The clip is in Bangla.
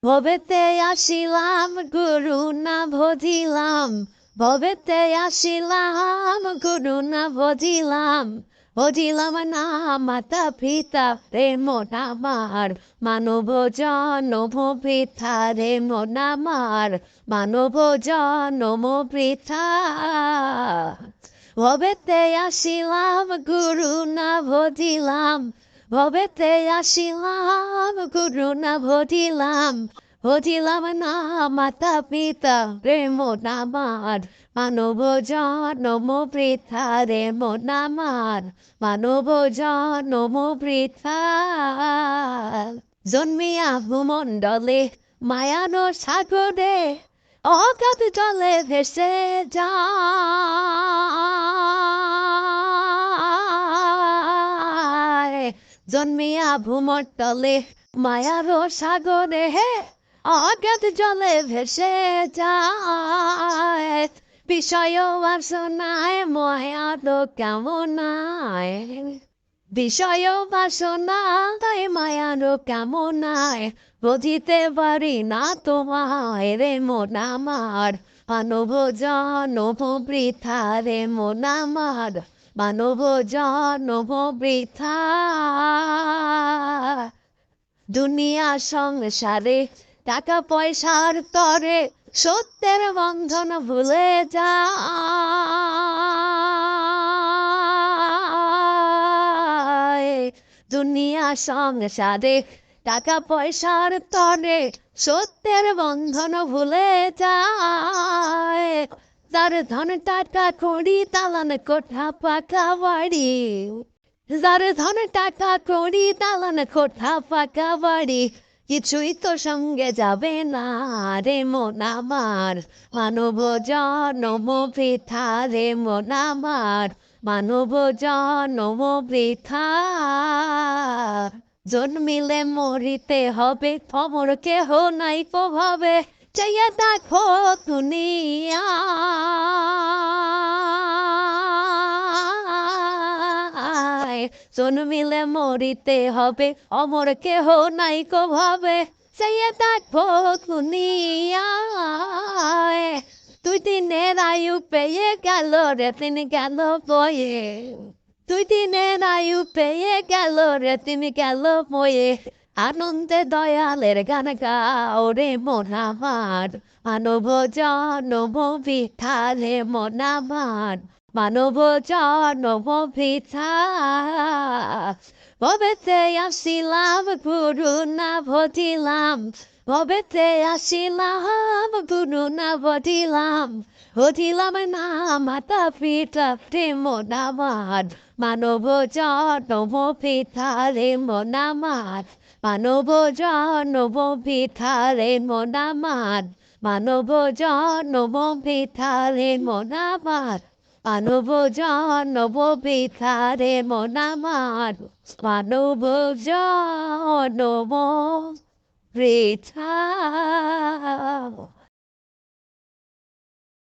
ভবেতে আসিলাম গুরু না ভজিলাম, ভবেতে আসিলাম গুরু না ভজিলাম, ভজিলাম না মাতা পিতা প্রেম আমার, মানব জনম বৃথা রে মন আমার, মানব জনম বৃথা। ভবেতে আসিলাম গুরু না ভজিলাম, ভবেতে আসিলাম গুরু না ভজিলাম, ভজিলাম না মাতা পিতা প্রেম আমার, মানব জনম বৃথা রে মন আমার, মানব জনম বৃথা। জন্মিয়া ভূমণ্ডলে মায়ানোর সাগরে অগাধ জলে ভেসে যায়, জন্মিয়া ভূমণ্ডলে মায়ার সাগরে হে অগাধ জলে ভেসে যায়, বিষয় বাসনায় মায়ার কামনায়, বিষয় বাসনায় মায়ার কামনায়, বুঝিতে পারি না তোমায় রে মন আমার, মানব জনম বৃথা রে মন আমার, মানব জনম বৃথা। দুনিয়া সংসারে টাকা পয়সার তরে সত্যের বন্ধন ভুলে যায়, দুনিয়া সংসারে টাকা পয়সার তরে সত্যের বন্ধন ভুলে যায়, যার ধন টাকা কড়ি দালান কোঠা পাকা বাড়ি, যার ধন টাকা কড়ি দালান কোঠা পাকা বাড়ি, কিছুই তো সঙ্গে যাবে না রে মন আমার, মানব জনম বৃথা রে মন আমার, মানব জনম বৃথা। জন্মিলে মরিতে হবে খবর কেহ নাই প্রভাবে, চাইয়া দেখো দুনিয়া, জন্মিলে মরিতে হবে অমর কেহ নাই কো ভাবে, চাইয়া দেখো দুনিয়ায়। দুই দিনের আয়ু পেয়ে গেল রে তিন গেল বয়ে, দুই দিনের আয়ু পেয়ে গেল রে তিন গেল বয়ে, আনন্দে দয়ালের গান গাও রে মন আমার, মানব জনম বৃথা রে মন আমার, মানব জনম বৃথা। ভবেতে আসিলাম গুরু না ভজিলাম, ভবেতে আসিলাম গুরু না ভজিলাম, ভজিলাম না মাতা পিতা প্রেম আমার, মানব জনম বৃথা রে মন আমার, মানব জনম বৃথা রে মন আমার, মানব জনম বৃথা রে মন আমার, মানব জনম বৃথা রে মন আমার, মানব জনম বৃথা।